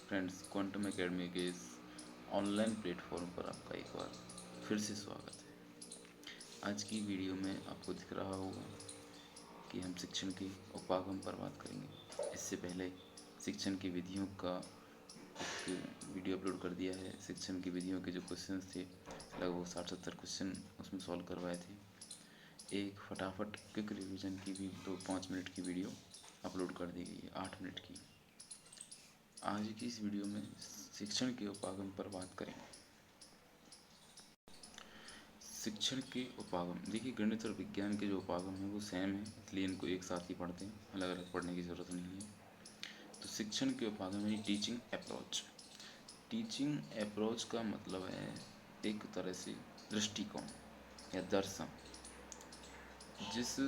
Friends, quantum academy के इस online platform पर आपका एक बार फिर से स्वागत है। आज की वीडियो में आपको दिख रहा होगा कि हम शिक्षण के उपागम पर बात करेंगे। इससे पहले शिक्षण की विधियों का एक वीडियो अपलोड कर दिया है। शिक्षण की विधियों के जो क्वेश्चंस थे, लगभग 60-70 क्वेश्चन उसमें सॉल्व करवाए थे। एक फटाफट क्विक रिवीजन की भी 2-5 मिनट की वीडियो अपलोड कर दी गई है, 8 मिनट की। आज की इस वीडियो में शिक्षण के उपागम पर बात करेंगे। शिक्षण के उपागम, देखिए गणित और विज्ञान के जो उपागम हैं वो सेम है, इसलिए इनको एक साथ ही पढ़ते हैं, अलग अलग पढ़ने की ज़रूरत नहीं है। तो शिक्षण के उपागम यानी टीचिंग अप्रोच। टीचिंग अप्रोच का मतलब है एक तरह से दृष्टिकोण या दर्शन। जिस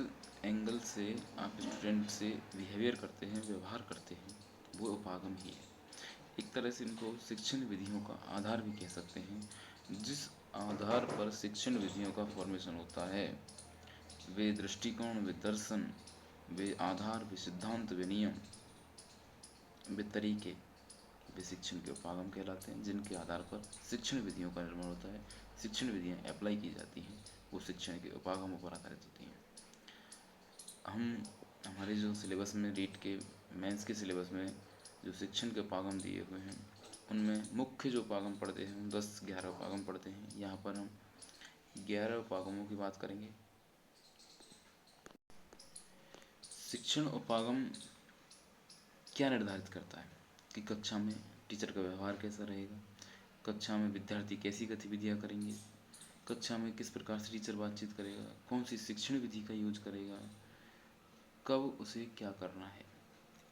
एंगल से आप स्टूडेंट से बिहेवियर करते हैं, व्यवहार करते हैं, वो उपागम ही है। एक तरह से इनको शिक्षण विधियों का आधार भी कह सकते हैं। जिस आधार पर शिक्षण विधियों का फॉर्मेशन होता है, वे दृष्टिकोण, वे दर्शन, वे आधार, वे सिद्धांत, वे नियम, वे तरीके, वे शिक्षण के उपागम कहलाते हैं। जिनके आधार पर शिक्षण विधियों का निर्माण होता है, शिक्षण विधियाँ अप्लाई की जाती हैं, वो शिक्षण के उपागमों पर आधारित होती हैं। हम हमारे जो सिलेबस में रीट के मेंस के सिलेबस में जो शिक्षण के उपागम दिए हुए हैं, उनमें मुख्य जो उपागम पढ़ते हैं, हम 10-11 उपागम पढ़ते हैं। यहाँ पर हम 11 उपागमों की बात करेंगे। शिक्षण उपागम क्या निर्धारित करता है कि कक्षा में टीचर का व्यवहार कैसा रहेगा, कक्षा में विद्यार्थी कैसी गतिविधियाँ करेंगे, कक्षा में किस प्रकार से टीचर बातचीत करेगा, कौन सी शिक्षण विधि का यूज करेगा, कब उसे क्या करना है।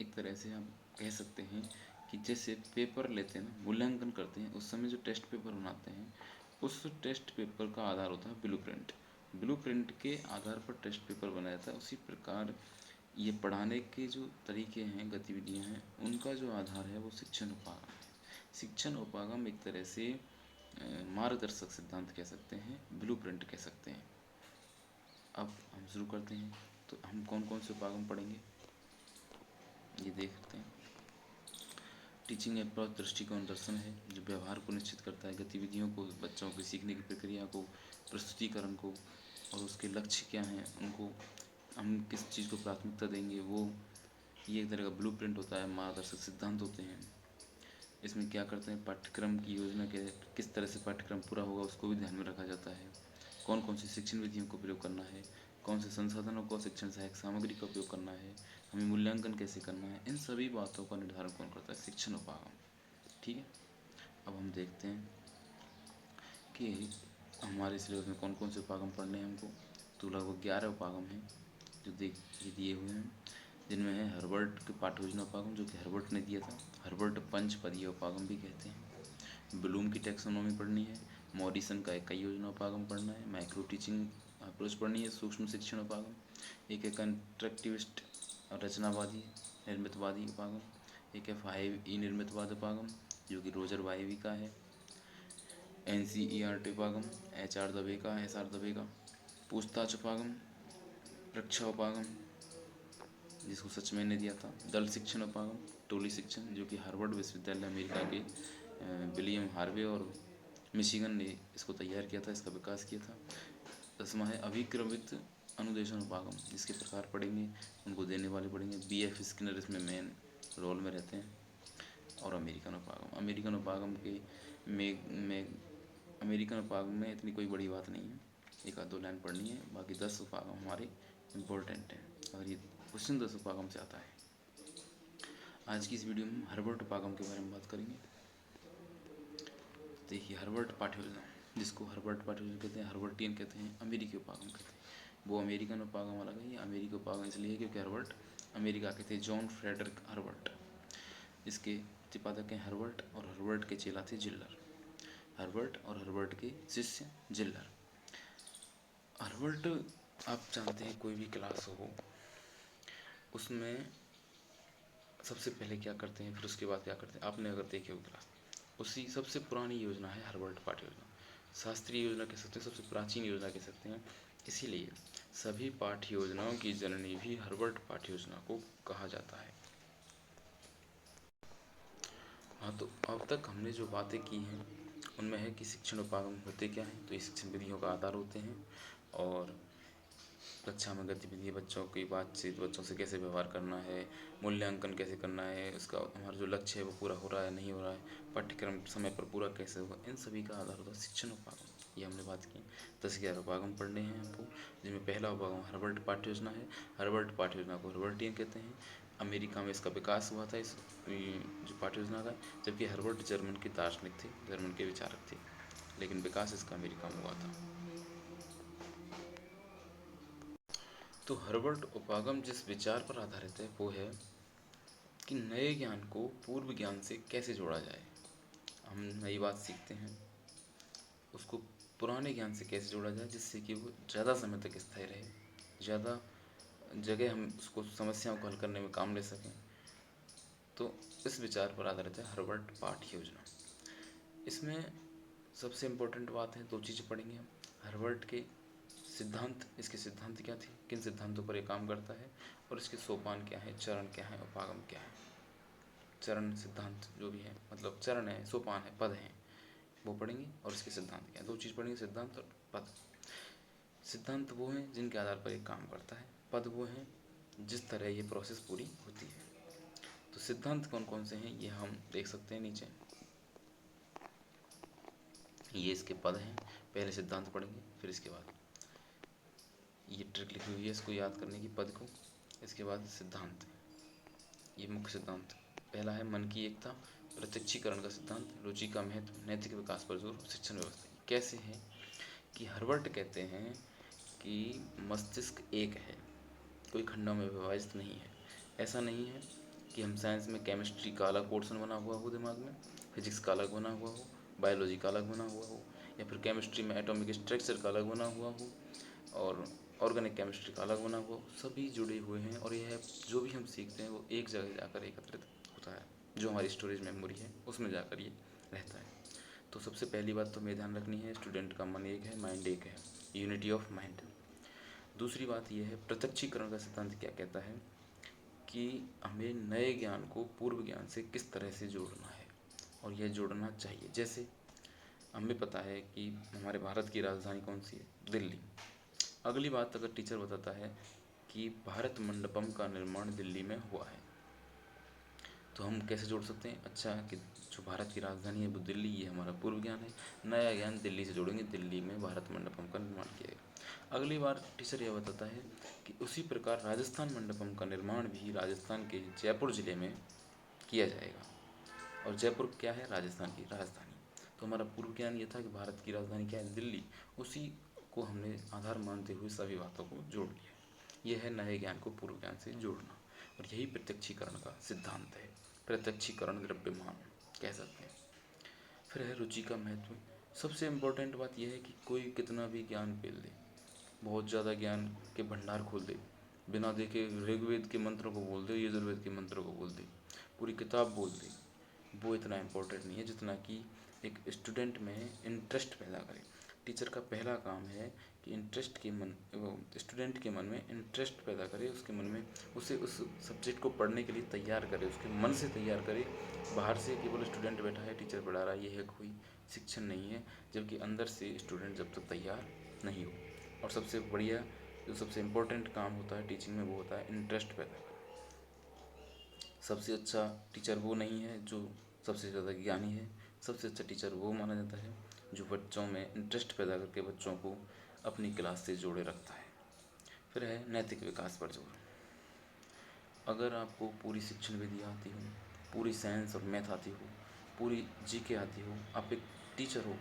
एक तरह से हम कह सकते हैं कि जैसे पेपर लेते हैं ना, मूल्यांकन करते हैं, उस समय जो टेस्ट पेपर बनाते हैं, उस टेस्ट पेपर का आधार होता है ब्लूप्रिंट। ब्लूप्रिंट के आधार पर टेस्ट पेपर बनाया जाता है। उसी प्रकार ये पढ़ाने के जो तरीके हैं, गतिविधियाँ हैं, उनका जो आधार है वो शिक्षण उपागम है। शिक्षण उपागम एक तरह से मार्गदर्शक सिद्धांत कह सकते हैं, ब्लूप्रिंट कह सकते हैं। अब हम शुरू करते हैं। तो हम कौन कौन से उपागम पढ़ेंगे ये देखते हैं। टीचिंग अप्रोच दृष्टिकोण दर्शन है, जो व्यवहार को निश्चित करता है, गतिविधियों को, बच्चों की सीखने की प्रक्रिया को, प्रस्तुतिकरण को, और उसके लक्ष्य क्या हैं, उनको हम किस चीज़ को प्राथमिकता देंगे, वो ये एक तरह का ब्लूप्रिंट होता है, मार्गदर्शक सिद्धांत होते हैं। इसमें क्या करते हैं, पाठ्यक्रम की योजना के किस तरह से पाठ्यक्रम पूरा होगा उसको भी ध्यान में रखा जाता है। कौन कौन सी शिक्षण विधियों का प्रयोग करना है, कौन से संसाधनों को, शिक्षण सहायक सामग्री का उपयोग करना है, हमें मूल्यांकन कैसे करना है, इन सभी बातों का निर्धारण कौन करता है, शिक्षण उपागम। ठीक है। अब हम देखते हैं कि हमारे सिलेबस में कौन कौन से उपागम पढ़ने हैं हमको। तो लगभग 11 उपागम हैं जो ये दिए हुए हैं, जिनमें है हर्बर्ट के पाठ्य योजना उपागम, जो कि हर्बर्ट ने दिया था। हर्बर्ट पंचपदीय उपागम भी कहते हैं। ब्लूम की टैक्सोनॉमी पढ़नी है, मॉरिसन का इकाई योजना उपागम पढ़ना है, माइक्रो टीचिंग अप्रोच पढ़नी है, सूक्ष्म शिक्षण उपागम, एक है कंस्ट्रक्टिविस्ट और रचनावादी निर्मितवादी उपागम, एक है 5E निर्मितवाद उपागम जो कि रोजर वाइवी का है, NCERT उपागम HR दवे का, SR दवे का, पूछताछ उपागम, रक्षा उपागम जिसको सचमैन ने दिया था, दल शिक्षण उपागम, टोली शिक्षण जो कि हार्वर्ड विश्वविद्यालय अमेरिका के विलियम हार्वे और मिशिगन ने इसको तैयार किया था, इसका विकास किया था। 10वां है अभिक्रमित अनुदेशन उपागम, जिसके प्रकार पढ़ेंगे, उनको देने वाले पढ़ेंगे। BF स्किनर इसमें मेन रोल में रहते हैं। और अमेरिकन उपागम, अमेरिकन उपागम के में अमेरिकन उपागम में इतनी कोई बड़ी बात नहीं है, एक आध 2 लाइन पढ़नी है, बाकी 10 उपागम हमारे इम्पोर्टेंट हैं और ये क्वेश्चन 10 उपागम से आता है। आज की इस वीडियो में हर्बर्ट उपागम के बारे में बात करेंगे। देखिए हर्बर्ट पाठ्य योजना, जिसको हर्बर्ट पाठ्य योजना कहते हैं, हर्बर्टियन कहते हैं, अमेरिकी उपागम कहते हैं। वो अमेरिकन उपागम अलग है, ये अमेरिकी उपागम इसलिए क्योंकि हर्बर्ट अमेरिका के थे, जॉन फ्रेडरिक हर्बर्ट। इसके प्रतिपादक हैं हर्बर्ट, और हर्बर्ट के चेला थे जिल्लर। हर्बर्ट और हर्बर्ट के शिष्य जिल्लर। हर्बर्ट, आप जानते हैं कोई भी क्लास हो उसमें सबसे पहले क्या करते हैं, फिर उसके बाद क्या करते हैं, आपने अगर देखी हो क्लास, उसी सबसे पुरानी योजना है हर्बर्ट पाठ्य योजना। शास्त्रीय योजना कह सकते हैं, सबसे प्राचीन योजना कह सकते हैं। इसीलिए सभी पाठ्य योजनाओं की जननी भी हर्बर्ट पाठ्य योजना को कहा जाता है। हाँ, तो अब तक हमने जो बातें की हैं उनमें है कि शिक्षण उपागम होते क्या हैं। तो ये शिक्षण विधियों का आधार होते हैं। और कक्षा में गतिविधि, बच्चों की बातचीत, बच्चों से कैसे व्यवहार करना है, मूल्यांकन कैसे करना है, उसका हमारा जो लक्ष्य है वो पूरा हो रहा है नहीं हो रहा है, पाठ्यक्रम समय पर पूरा कैसे होगा, इन सभी का आधार होता है शिक्षण उपागम। ये हमने बात की। 10-11 उपागम पढ़ने हैं हमको, जिनमें पहला उपागम हर्बर्ट पाठ्य योजना है। हर्बर्ट पाठ्य योजना को हर्बर्टियन कहते हैं। अमेरिका में इसका विकास हुआ था, इस जो पाठ्य योजना का। जबकि हर्बर्ट जर्मन के दार्शनिक थे, जर्मन के विचारक थे, लेकिन विकास इसका अमेरिका में हुआ था। तो हर्बर्ट उपागम जिस विचार पर आधारित है वो है कि नए ज्ञान को पूर्व ज्ञान से कैसे जोड़ा जाए। हम नई बात सीखते हैं, उसको पुराने ज्ञान से कैसे जोड़ा जाए जिससे कि वो ज़्यादा समय तक स्थायी रहे, ज़्यादा जगह हम उसको समस्याओं को हल करने में काम ले सकें। तो इस विचार पर आधारित है हर्बर्ट पाठ योजना। इसमें सबसे इम्पोर्टेंट बात है, दो चीज़ें पढ़ेंगे हम। हर्बर्ट के सिद्धांत, इसके सिद्धांत क्या थे, किन सिद्धांतों पर ये काम करता है, और इसके सोपान क्या है, चरण क्या है, उपागम क्या है। चरण सिद्धांत जो भी है, मतलब चरण है, सोपान है, पद हैं, वो पढ़ेंगे। और इसके सिद्धांत क्या है, दो चीज़ पढ़ेंगे, सिद्धांत और पद। सिद्धांत वो हैं जिनके आधार पर एक काम करता है, पद वो हैं जिस तरह ये प्रोसेस पूरी होती है। तो सिद्धांत कौन कौन से हैं ये हम देख सकते हैं नीचे, ये इसके पद हैं। पहले सिद्धांत पढ़ेंगे, फिर इसके बाद ये ट्रिक लिखी हुई है इसको याद करने की, पद को। इसके बाद सिद्धांत, ये मुख्य सिद्धांत। पहला है मन की एकता, प्रत्यक्षीकरण का सिद्धांत, रुचि का महत्व, नैतिक विकास पर जोर, शिक्षण व्यवस्था। कैसे है कि हर्बर्ट कहते हैं कि मस्तिष्क एक है, कोई खंडों में विभाजित नहीं है। ऐसा नहीं है कि हम साइंस में केमिस्ट्री का अलग पोर्शन बना हुआ हो दिमाग में, फिजिक्स का अलग बना हुआ हो, बायोलॉजी का अलग बना हुआ हो, या फिर केमिस्ट्री में एटॉमिक स्ट्रक्चर का अलग बना हुआ हो, और ऑर्गेनिक केमिस्ट्री का अलग बना हुआ हो। सभी जुड़े हुए हैं, और यह जो भी हम सीखते हैं वो एक जगह जाकर एकत्रित होता है, जो हमारी स्टोरेज मेमोरी है उसमें जाकर ये रहता है। तो सबसे पहली बात तो हमें ध्यान रखनी है, स्टूडेंट का मन एक है, माइंड एक है, यूनिटी ऑफ माइंड। दूसरी बात यह है, प्रत्यक्षीकरण का सिद्धांत क्या कहता है कि हमें नए ज्ञान को पूर्व ज्ञान से किस तरह से जोड़ना है, और यह जोड़ना चाहिए। जैसे हमें पता है कि हमारे भारत की राजधानी कौन सी है, दिल्ली। अगली बात अगर टीचर बताता है कि भारत मंडपम का निर्माण दिल्ली में हुआ है, तो हम कैसे जोड़ सकते हैं, अच्छा कि जो भारत की राजधानी है वो दिल्ली, ये हमारा पूर्व ज्ञान है। नया ज्ञान दिल्ली से जोड़ेंगे, दिल्ली में भारत मंडपम का निर्माण किया गया। अगली बार टीचर यह बताता है कि उसी प्रकार राजस्थान मंडपम का निर्माण भी राजस्थान के जयपुर ज़िले में किया जाएगा। और जयपुर क्या है, राजस्थान की राजधानी। तो हमारा पूर्व ज्ञान ये था कि भारत की राजधानी क्या है, दिल्ली। उसी को हमने आधार मानते हुए सभी बातों को जोड़ लिया। यह है नए ज्ञान को पूर्व ज्ञान से जोड़ना, और यही प्रत्यक्षीकरण का सिद्धांत है। प्रत्यक्षीकरण द्रव्यमान कह सकते हैं। फिर है रुचि का महत्व। सबसे इम्पोर्टेंट बात यह है कि कोई कितना भी ज्ञान पेल दे, बहुत ज़्यादा ज्ञान के भंडार खोल दे, बिना देखे ऋग्वेद के मंत्रों को बोल दे, यजुर्वेद के मंत्रों को बोल दे, पूरी किताब बोल दे, वो इतना इम्पोर्टेंट नहीं है जितना कि एक स्टूडेंट में इंटरेस्ट पैदा करे। टीचर का पहला काम है कि इंटरेस्ट के मन, स्टूडेंट के मन में इंटरेस्ट पैदा करे, उसके मन में, उसे उस सब्जेक्ट को पढ़ने के लिए तैयार करे, उसके मन से तैयार करे। बाहर से केवल स्टूडेंट बैठा है, टीचर पढ़ा रहा है, ये है कोई शिक्षण नहीं है, जबकि अंदर से स्टूडेंट जब तक तैयार नहीं हो। और सबसे बढ़िया, जो सबसे इम्पोर्टेंट काम होता है टीचिंग में, वो होता है इंटरेस्ट पैदा करना। सबसे अच्छा टीचर वो नहीं है जो सबसे ज़्यादा ज्ञानी है, सबसे अच्छा टीचर वो माना जाता है जो बच्चों में इंटरेस्ट पैदा करके बच्चों को अपनी क्लास से जोड़े रखता है। फिर है नैतिक विकास पर जोर। अगर आपको पूरी शिक्षण विधि आती हो, पूरी साइंस और मैथ आती हो, पूरी जीके आती हो, आप एक टीचर हो,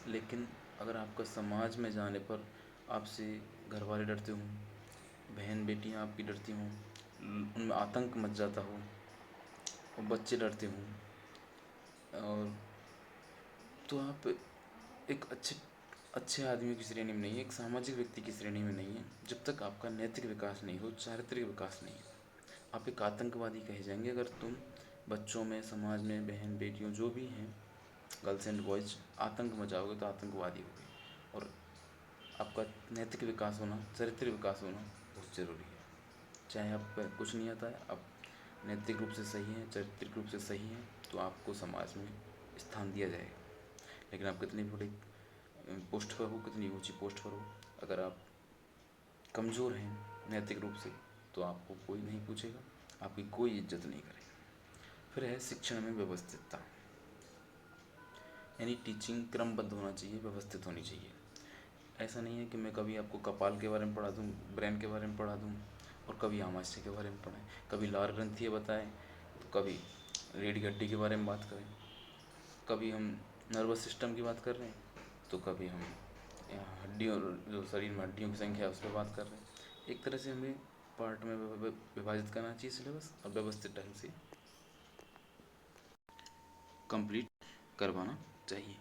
लेकिन अगर आपका समाज में जाने पर आपसे घर वाले डरते हों, बहन बेटियां आपकी डरती हों, उनमें आतंक मच जाता हो, और बच्चे डरते हों, और तो आप एक अच्छे अच्छे आदमी की श्रेणी में नहीं है, एक सामाजिक व्यक्ति की श्रेणी में नहीं है, जब तक आपका नैतिक विकास नहीं हो, चारित्रिक विकास नहीं हो। आप एक आतंकवादी कहे जाएंगे अगर तुम बच्चों में, समाज में, बहन बेटियों जो भी हैं, गर्ल्स एंड बॉयज, आतंक मचाओगे तो आतंकवादी हो गए। और आपका नैतिक विकास होना, चारित्रिक विकास होना बहुत ज़रूरी है। चाहे आप कुछ नहीं आता है, आप नैतिक रूप से सही हैं, चारित्रिक रूप से सही हैं, तो आपको समाज में स्थान दिया जाएगा। लेकिन आप कितने बड़े पोस्ट पर हो, कितनी ऊंची पोस्ट पर हो, अगर आप कमज़ोर हैं नैतिक रूप से, तो आपको कोई नहीं पूछेगा, आपकी कोई इज्जत नहीं करेगा। फिर है शिक्षण में व्यवस्थितता, यानी टीचिंग क्रमबद्ध होना चाहिए, व्यवस्थित होनी चाहिए। ऐसा नहीं है कि मैं कभी आपको कपाल के बारे में पढ़ा दूँ, ब्रेन के बारे में पढ़ा दूँ, और कभी आमाशय के बारे में पढ़ाएं, कभी लार ग्रंथि बताएं, तो कभी रीढ़ की हड्डी के बारे में बात करें, कभी हम नर्वस सिस्टम की बात कर रहे हैं, तो कभी हम हड्डियों, जो शरीर में हड्डियों की संख्या है उस पर बात कर रहे हैं। एक तरह से हमें पार्ट में विभाजित करना चाहिए सिलेबस, और व्यवस्थित ढंग से कंप्लीट करवाना चाहिए।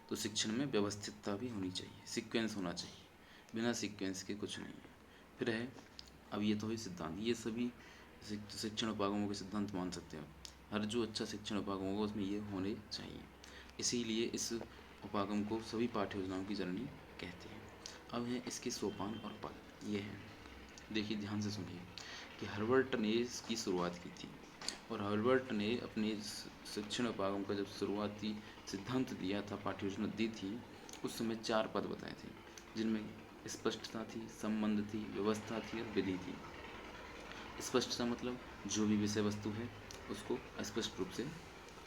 तो शिक्षण में व्यवस्थितता भी होनी चाहिए, सीक्वेंस होना चाहिए, बिना सीक्वेंस के कुछ नहीं है। फिर है, अब ये तो है सिद्धांत, ये सभी शिक्षण उपागमों के सिद्धांत मान सकते हो। हर जो अच्छा शिक्षण उपागम होगा उसमें ये होने चाहिए, इसीलिए इस उपागम को सभी पाठ्य योजनाओं की जननी कहते हैं। अब है इसके सोपान और पद, ये हैं। देखिए ध्यान से सुनिए कि हर्बर्ट ने इसकी शुरुआत की थी, और हर्बर्ट ने अपने शिक्षण उपागम का जब शुरुआती सिद्धांत दिया था, पाठ्य योजना दी थी, उस समय 4 पद बताए थे, जिनमें स्पष्टता थी, संबंध थी, व्यवस्था थी और विधि थी। स्पष्टता मतलब जो भी विषय वस्तु है उसको स्पष्ट रूप से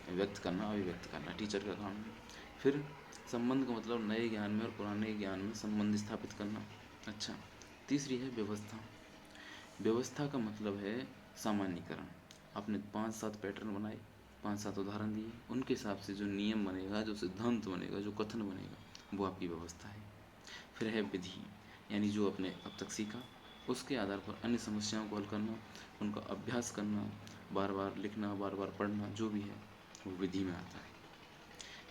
व्यक्त करना, अभिव्यक्त करना टीचर का काम है। फिर संबंध का मतलब नए ज्ञान में और पुराने ज्ञान में संबंध स्थापित करना। अच्छा, तीसरी है व्यवस्था। व्यवस्था का मतलब है सामान्यीकरण। आपने 5-7 पैटर्न बनाए, 5-7 उदाहरण दिए, उनके हिसाब से जो नियम बनेगा, जो सिद्धांत बनेगा, जो कथन बनेगा, वो आपकी व्यवस्था है। फिर है विधि, यानी जो आपने अब तक सीखा उसके आधार पर अन्य समस्याओं को हल करना, उनका अभ्यास करना, बार बार लिखना, बार बार पढ़ना, जो भी है वो विधि में आता है।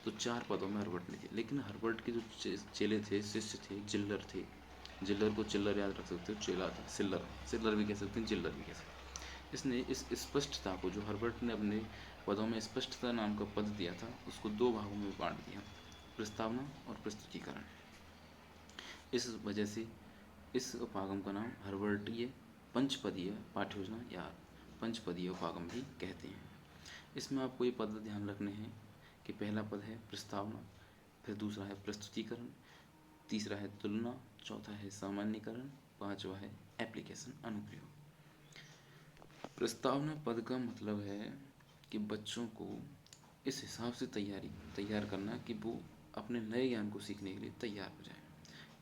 तो 4 पदों में हर्बर्ट ने थे, लेकिन हर्बर्ट के जो चेले थे, शिष्य थे, जिल्लर थे। जिल्लर को चिल्लर याद रख सकते हो, चेला था सिल्लर, सिल्लर भी कह सकते हैं, जिल्लर भी कह सकते हैं। इसने इस स्पष्टता को, जो हर्बर्ट ने अपने पदों में स्पष्टता नाम का पद दिया था, उसको 2 भागों में बांट दिया, प्रस्तावना और प्रस्तुतिकरण। इस वजह से इस उपागम का नाम हर्बर्टीय पंचपदीय पाठ्य योजना या पंचपदीय उपागम भी कहते हैं। इसमें आपको ये पद ध्यान रखने हैं कि पहला पद है प्रस्तावना, फिर दूसरा है प्रस्तुतिकरण, तीसरा है तुलना, चौथा है सामान्यीकरण, पांचवा है एप्लीकेशन, अनुप्रयोग। प्रस्तावना पद का मतलब है कि बच्चों को इस हिसाब से तैयार करना कि वो अपने नए ज्ञान को सीखने के लिए तैयार हो जाए।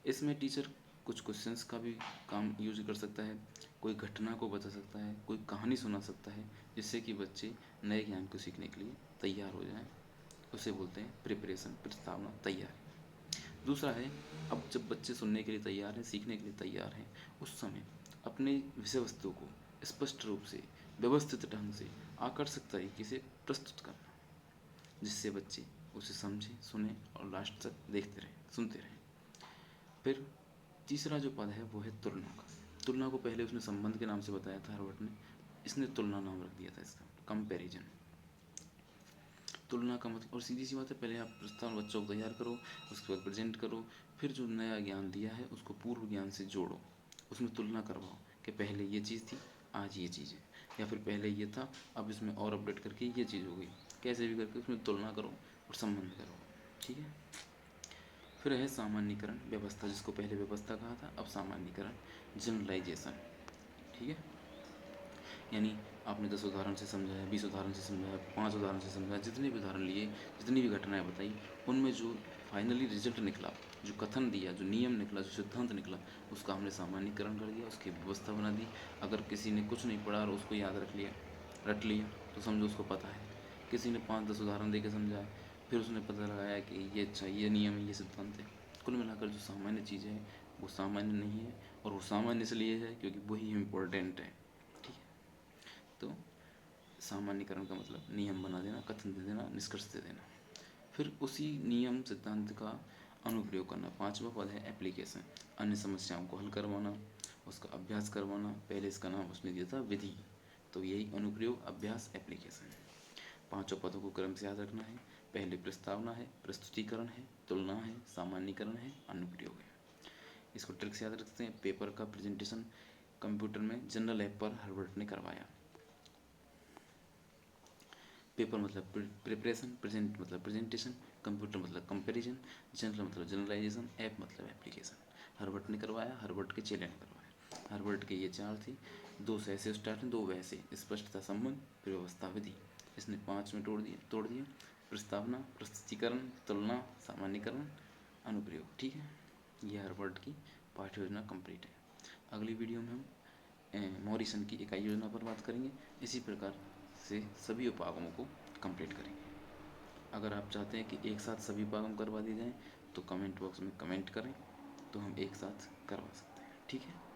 इसमें टीचर कुछ क्वेश्चंस का भी काम यूज कर सकता है, कोई घटना को बता सकता है, कोई कहानी सुना सकता है, जिससे कि बच्चे नए ज्ञान को सीखने के लिए तैयार हो जाएं। उसे बोलते हैं प्रिपरेशन, प्रस्तावना, तैयारी। दूसरा है, अब जब बच्चे सुनने के लिए तैयार हैं, सीखने के लिए तैयार हैं, उस समय अपने विषय वस्तु को स्पष्ट रूप से, व्यवस्थित ढंग से, आकर्षक तरीके से प्रस्तुत करना, जिससे बच्चे उसे समझें, सुने और लास्ट तक देखते रहें, सुनते रहें। फिर तीसरा जो पद है वो है तुलना का। तुलना को पहले उसने संबंध के नाम से बताया था हर्बर्ट ने, इसने तुलना नाम रख दिया था इसका, कंपैरिजन। तुलना का मतलब, और सीधी सी बात है, पहले आप प्रस्ताव बच्चों को तैयार करो, उसके बाद प्रेजेंट करो, फिर जो नया ज्ञान दिया है उसको पूर्व ज्ञान से जोड़ो, उसमें तुलना करवाओ कि पहले ये चीज़ थी, आज ये चीज़ है, या फिर पहले ये था, अब इसमें और अपडेट करके ये चीज़ हो गई। कैसे भी करके उसमें तुलना करो और संबंध करो, ठीक है। फिर है सामान्यीकरण, व्यवस्था, जिसको पहले व्यवस्था कहा था, अब सामान्यीकरण, जनरलाइजेशन, ठीक है। यानी आपने 10 उदाहरण से समझाया, 20 उदाहरण से समझाया, 5 उदाहरण से समझाया, जितने भी उदाहरण लिए, जितनी भी घटनाएं बताई, उनमें जो फाइनली रिजल्ट निकला, जो कथन दिया, जो नियम निकला, जो सिद्धांत निकला, उसका हमने सामान्यीकरण कर दिया, उसकी व्यवस्था बना दी। अगर किसी ने कुछ नहीं पढ़ा और उसको याद रट लिया, तो समझो उसको पता है। किसी ने 5-10 उदाहरण दे के समझाया, फिर उसने पता लगाया कि ये अच्छा, ये नियम है, ये सिद्धांत है। कुल मिलाकर जो सामान्य चीज़ें हैं वो सामान्य नहीं है, और वो सामान्य इसलिए है क्योंकि वही इम्पोर्टेंट है, ठीक है। तो सामान्यीकरण का मतलब नियम बना देना, कथन दे देना, निष्कर्ष दे देना। फिर उसी नियम सिद्धांत का अनुप्रयोग करना। पांचवा पद है एप्लीकेशन, अन्य समस्याओं को हल करवाना, उसका अभ्यास करवाना। पहले इसका नाम उसने दिया था विधि, तो यही अनुप्रयोग, अभ्यास, एप्लीकेशन। पांचों पदों को क्रम से याद रखना है। पहले प्रस्तावना है, प्रस्तुतिकरण है, तुलना है, सामान्यीकरण है, अनुप्रयोग है। इसको ट्रिक से याद रखते हैं। पेपर का प्रेजेंटेशन कंप्यूटर में जनरल ऐप पर हर्बर्ट ने करवाया। पेपर मतलब प्रिपरेशन, प्रेजेंट मतलब प्रेजेंटेशन, कंप्यूटर मतलब कंपैरिजन, जनरल मतलब जनरलाइजेशन, ऐप मतलब एप्लीकेशन। हर्बर्ट ने करवाया, हर्बर्ट के चेले ने करवाया। हर्बर्ट के ये 4 थे, 2 से ऐसे स्टार्ट हैं, 2 वैसे। स्पष्टता, संबंध, व्यवस्था, विधि। इसने 5 में तोड़ दिया। प्रस्तावना, प्रस्तुतिकरण, तुलना, सामान्यकरण, अनुप्रयोग। ठीक है, ये हर्बर्ट की पाठ्य योजना कंप्लीट है। अगली वीडियो में हम मॉरिसन की इकाई योजना पर बात करेंगे। इसी प्रकार से सभी उपागमों को कंप्लीट करेंगे। अगर आप चाहते हैं कि एक साथ सभी उपागम करवा दिए जाएँ तो कमेंट बॉक्स में कमेंट करें, तो हम एक साथ करवा सकते हैं। ठीक है।